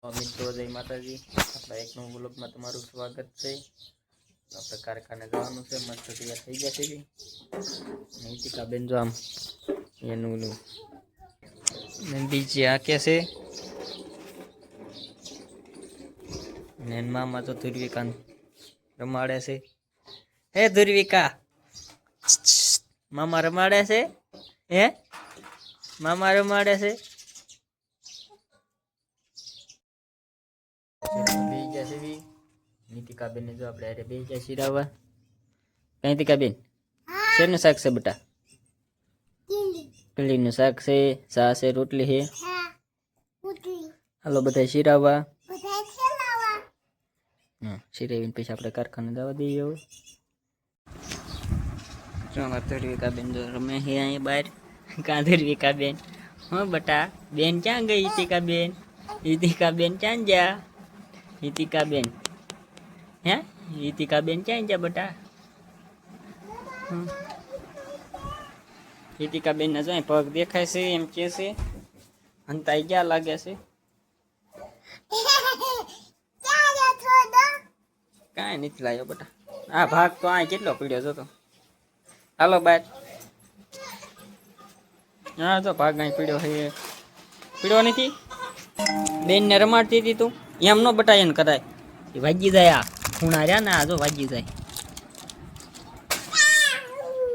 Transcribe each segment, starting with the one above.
મિત્રો જય માતાજી, આપણા એક નવું વ્લોગમાં તમારું સ્વાગત છે। આપણે કારખાને જવાનું છે, મસ્ત તૈયાર થઈ ગયા છે। નીતિકા બેન જો આમ એનું બીજી આ કે છે મામા તો ધુર્વિકા રમાડે છે। હે ધુર્વિકા, મામા રમાડે છે। હે મામા રમાડે છે। નીતિકા બેન ને જો આપણે અરે બે જાય શિરાવા। નીતિકા બેન શેનું શાક છે બેટા? કલીનું શાક છે, સા છે, રોટલી છે। હાલો બધા શિરાવા। હા, શિરાવીને પછી આપણે કારખાને જવા દઈએ। હવે જો ધુર્વિકા બેન જો રમે છે અહીંયા બહાર। કાં ધુર્વિકા બેન? હા બેટા, બેન ક્યાં ગઈ? ઈતિકા બેન, ઈતિકા બેન ક્યાં ગયા? ઈતિકા બેન, હે ઈતિકા બેન ક્યાં ગયા બેટા? ઈતિકા બેન ના જો પગ દેખાય છે, એમ કે છે હંતાઈ ગયા લાગે છે। કાંઈ નથી લાવ્યો બેટા, આ ભાગ તો આ કેટલો પીડ્યો જતો। હાલો બાર, હા તો ભાગ અહીં પીડ્યો છે, પીડ્યો નથી। બેન ને રમાડતી હતી તું, એમ નો બટા એને કરાય, વાગી જાય। આ ખૂણા રહ્યા ને આ જો વાગી જાય।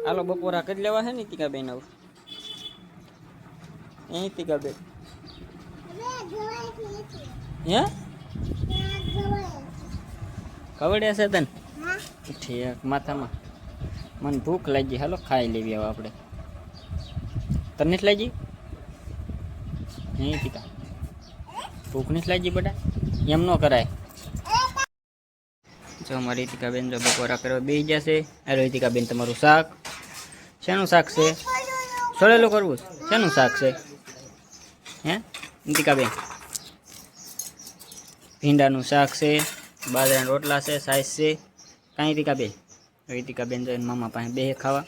હાલો બપોરા કરી લેવા છે ને ઈતિકા બેન? હવે ઈતિકા બેન હે કવડે છે તને? ઠીક, માથામાં મને ભૂખ લાગી, હાલો ખાઈ લેવી હવે આપણે। તને નથી લાગી? હે ઈતિકા, ભૂખ નથી લાગી બેટા? એમ ન કરાય। જો અમારી ઈતિકા બેન જો બપોરા કરવા બેસી જશે। આ ઈતિકા બેન તમારું શાક શેનું શાક છે? સળેલું કરવું શેનું શાક છે? હે ઈતિકા બેન? ભીંડાનું શાક છે, બાજરાના રોટલા છે, સાઈઝ છે। કાંઈ ઈતિકા બેન? ઈતિકા બેન જઈને મામા પાસે બે ખાવા।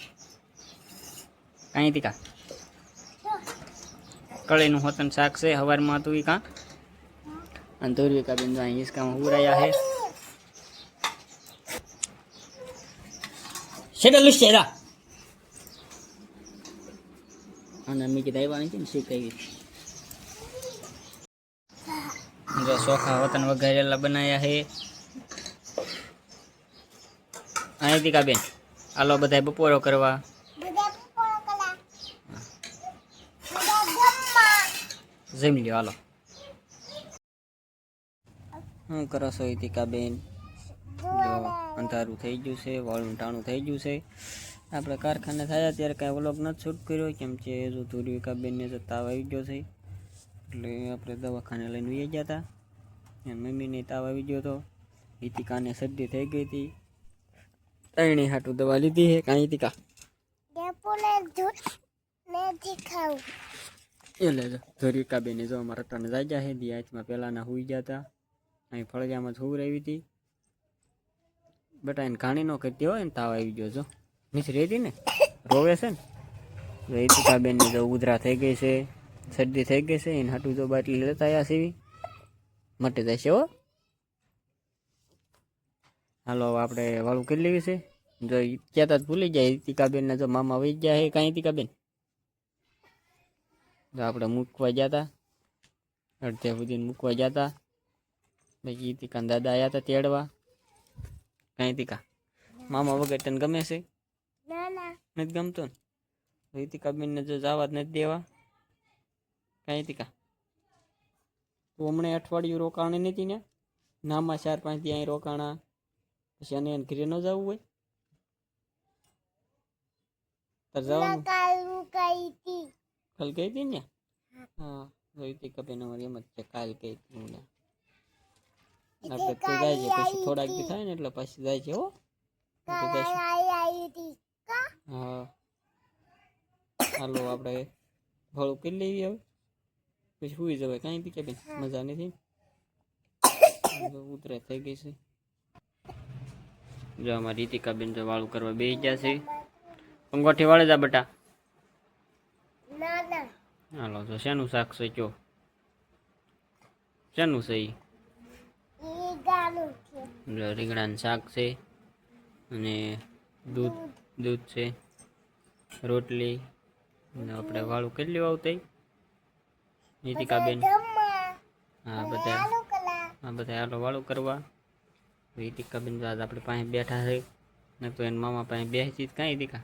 કાંઈ ઈતિકા? કળીનું હોતન શાક છે, સવારમાં હતું એ કાં? અને ધુર્વિકા બેન જો અહીં હિસકામાં ઉરાયા છે। શેડા લુસ્યા અને મેં કીધા આવ્યા નથી ને શીખાવી। જો ચોખા વતન વઘારેલા બનાવ્યા છે। હા ઈતિકા બેન હાલો બધા બપોરો કરવા। જમી લ્યો હાલો। શું કરો છો ઈતિકા બેન? જો અંધારું થઈ ગયું છે, વાળું ટાણું થઈ ગયું છે। આપણે કારખાને થયા ત્યારે કાંઈ વ્લોગ નથી શૂટ કર્યો, કેમ કે જો ધુર્વિકા બેનને જો તાવ આવી ગયો છે, એટલે આપણે દવાખાને લઈને વહી ગયા હતા। એની મમ્મીને તાવ આવી ગયો હતો, ઈતિકાને શરદી થઈ ગઈ હતી, ત્રણેય હાટું દવા લીધી છે। કાંઈ ઈતિકા? એટલે ધુર્વિકા બેને જો અમારા રટાને જાગ્યા છે, દી હાથમાં પહેલાંના હુઈ ગયા હતા, અહીં ફળિયામાં જ હુર આવી હતી બેટા। એને ઘાણી ન કરતી હોય ને તાવ આવી ગયો, જો નીચે રહેતી ને રોવે છે ને। ઈતિકા બેન ને જો ઉધરા થઈ ગઈ છે, શરદી થઈ ગઈ છે, એને હાટું જો બાટલી લેતા આવ્યા સીવી મટી જશે હો। હાલો આપણે વાળું કરી લેવી છે। જો કહેતા જ ભૂલી જાય, ઈતિકા બેન ના જો મામા વહી ગયા છે। કાંઈ ઈતિકા બેન? જો આપણે મૂકવા ગયા હતા, અડધે સુધી મૂકવા ગયા હતા, પછી ઈતિકા દાદા આવ્યા હતા તેડવા। કાંઈ ઈતિકા? મામા વગર તને ગમે છે? નથી ગમતો ને? ઈતિકા બેન ને જો જવા જ નથી દેવા। કાંઈ ઈતિકા? તું હમણાં અઠવાડિયું રોકાણી નથી ને? નામાં 4-5 દી અહીં રોકાણા, પછી એને ઘરે ન જવું હોય? તાર જવાનું? કાલ ગઈ હતી ને? હા ઈતિકા બેન અમારી એમ જ છે, કાલ ગઈ હતી ને। આપણે તો જાય છે, પછી થોડાક દી થાય ને એટલે પછી જાય છે હો। હા હાલો આપણે ભળું કરી લઈએ હવે, પછી સુઈ જવાય। કાંઈ ઈતિકા બેન? મજા નથી ઉતરે થઈ ગઈ છે। જો અમારી ઈતિકા બેન જો વાળું કરવા બેસી ગયા છે। અંગોઠી વાળે જા બેટા। હાલો જો શેનું શાક છે કયો? શેનું છે ઈ? રીંગણાનું છે. રીંગણાનું શાક છે અને દૂધ દૂધ છે, રોટલી ને આપણે વાળું કેટલી આવતી નીતિકાબેન? હા બધા હાલો વાળું કરવા. નીતિકાબેન તો આજ આપણે પાસે બેઠા છે, ને તો એના મામા પાસે બેસી કાંઈ દીકા.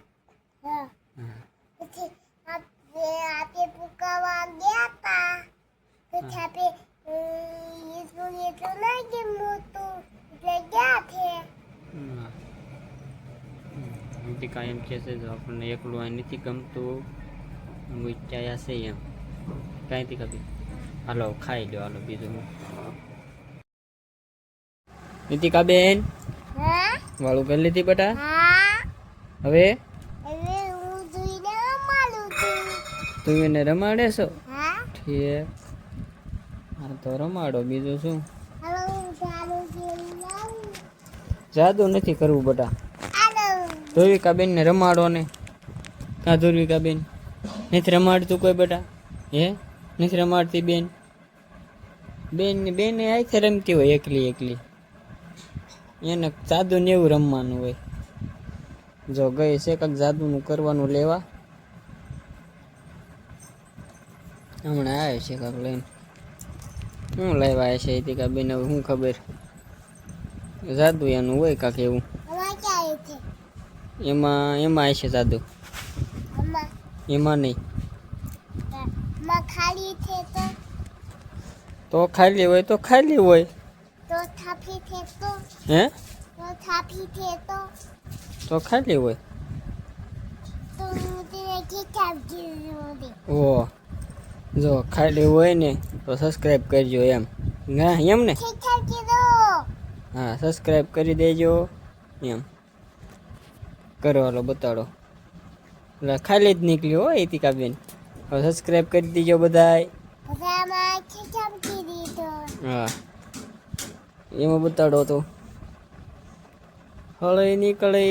હા. હા પછી આપણે પુકાવા ગયા હતા. પછી આપણે એટલું નહીં મોટું એટલે ગયા છે. નીતિકા એમ કહે છે જો આપણને એકલું આ નથી ગમતું, મૂક્યા છે એમ કાંઈ દીકા બી. હાલો ખાઈ લો હાલો બીજું. નીતિકાબેન હા વાળું કરી લીધી બેટા? હા હવે હવે હું જોઈને રમાડું છું. તું એને રમાડે છો? હા ઠીક, હા તો રમાડો બીજું શું. હવે હું ચાલુ કરી જાદુ નથી કરવું બેટા. આલો ધ્રુવિકાબેન ને રમાડો ને. કા ધ્રુવિકાબેન નથી રમાડતું કોઈ બેટા? હે નથી રમાડતી બેન? બેન આખે રમતી હોય એકલી એકલી, એને જાદુ ને એવું રમવાનું હોય. જો ગઈ છે કંઈક જાદુનું કરવાનું લેવા, હમણાં આવે છે કાંક લઈને. શું લેવા આવે છે નીતિકાબેન હવે શું ખબર? જાદુ એનું હોય કાંક એવું. હવે ક્યાં છે? એમાં હશે જાદુ, અમ્મા એમાં નહીં. માં ખાલી છે તો ખાલી હોય તો ખાલી હોય. તો થાપી છે તો હે થાપી છે તો ખાલી હોય. તો તેને કિતાબ જીવી ઓ જો ખાલી હોય ને તો સબસ્ક્રાઈબ કરજો એમ. ના એમ ને? કિતાબ કીધો હા સબસ્ક્રાઈબ કરી દેજો એમ કરો. હાલો બતાડો. એટલે ખાલી જ નીકળ્યો હોય નીતિકાબેન. હવે સબસ્ક્રાઈબ કરી દેજો બધાય. બધામાં કિતાબ કીધી તો હા એમાં બતાડો તો. હળે નીકળે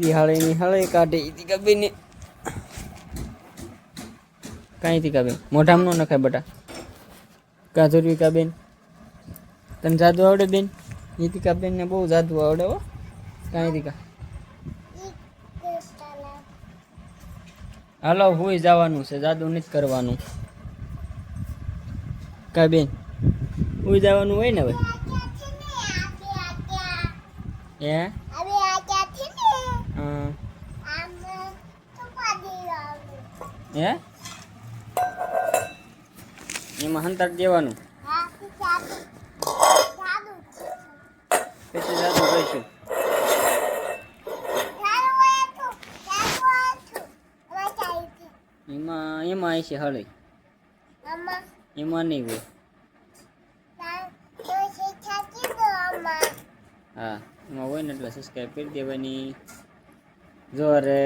દિહાળીની હળે કાઢે નીતિકાબેન. કાંઈ નીતિકાબેન મોઢામાં ન નખાય બેટા. કા ધ્રુવિકાબેન તને જાદુ આવડે બેન? નીતિકાબેન ને બહુ જાદુ આવડે હો. કાંઈ દીકા હાલો હુઈ જવાનું છે, જાદુ નથી કરવાનું. કા બેન હુઈ જવાનું હોય ને હવે? હે હે એમાં હંતર દેવાનું પછી જાદુ કરીશું. એમાં હશે હળે, એમાં નહીં હોય. હા એમાં હોય ને એટલે સબસ્ક્રાઈબ કરી દેવાની. જો રે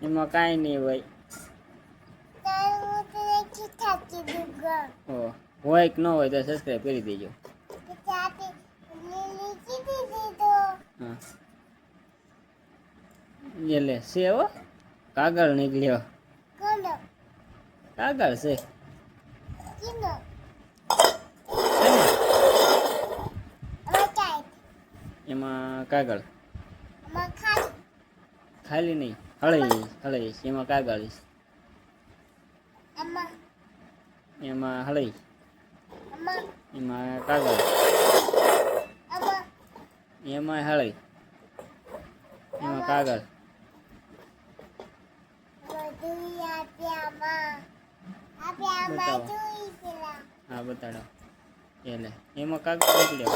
એમાં કાંઈ નહીં હોય. હોય કે ન હોય તો સબસ્ક્રાઈબ કરી દેજો. હા એટલે છે હો કાગળ નીકળ્યો. કાગળ છે એમાં કાગળ ખાલી નહીં હળઈ હળઈ એમાં કાગળ એમાં હળઈ એમાં કાગળ એમાં હળઈ એમાં કાગળ. હા બતાડો. એટલે એમાં કાગળ નીકળ્યો.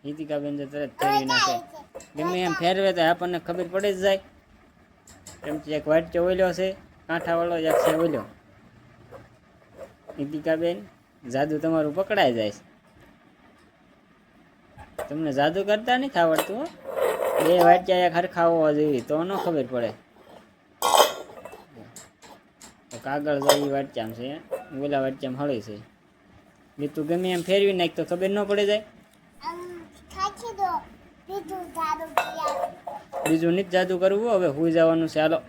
નીતિકાબેન તો તરત ફેરવી નાખે. ગમે એમ ફેરવે તો આપણને ખબર પડી જ જાય. કેમ કે એક વાટચો ઓલ્યો છે કાંઠાવાળો, એક છે ઓલ્યો. નીતિકાબેન જાદુ તમારું પકડાઈ જાય છે. તમને જાદુ કરતા નથી આવડતું હો. બે વાટચા એક હરખા હોવા જોઈએ તો ન ખબર પડે. તો કાગળ જાય એ વાટચામ છે, ઓલા વાટચામ હળી છે. તું ગમે એમ ફેરવી નાખ તો ખબર ન પડે જાય. બીજું નથી જાદુ કરવું. હવે હુઈ જવાનું છે હાલો.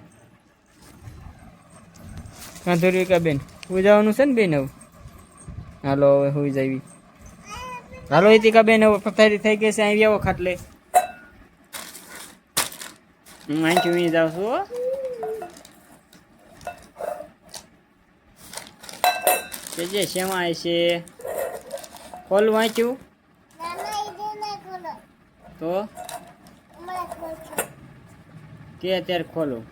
કાંધોરી કા બેન સુઈ જવાનું છે ને બેન હવે હાલો હવે સુઈ જાવી હાલો ઈતિકા બેન હવે પથારી થઈ ગઈ છે અહીં આવો ખાટલે હું અહીં ચૂવી જાઉં છું હો કે જે શેમાં આવે છે ખોલું વાંચ્યું નાના ઈદે ના ખોલો તો હમણાં ખોલશું કે અત્યારે ખોલું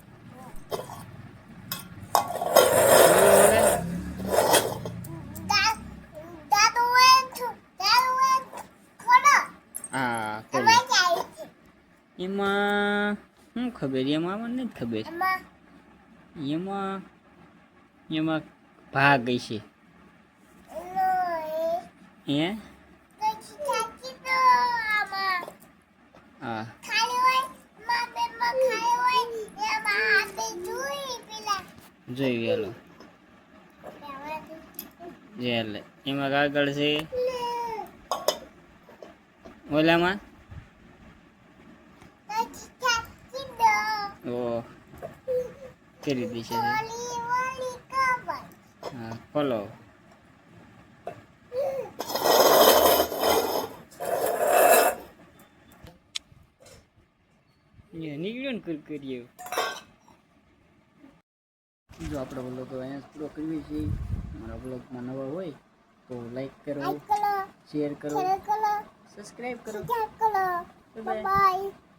દાદુ વેન ખોલો હા એમાં જાય છે એમાં શું ખબર એમાં મને નથી ખબર એમાં એમાં એમાં ભાગ છે એનો હે કઈ ચાચી તો આમાં હા ખાલી હોય માં બેમાં ખાલી હોય એમાં આપે જોઈ પેલા જોઈ ગયેલો એટલે એમાં કાગળ છે ઓલામાં ઓ કરી દેશે હા ખોલો નીકળ્યો ને કરીએ જો આપણો બ્લોગ અહીંયા પૂરો કરીએ છીએ મારા બ્લોગમાં નવા હોય તો લાઈક કરો શેર કરો સબસ્ક્રાઈબ કરો બાય.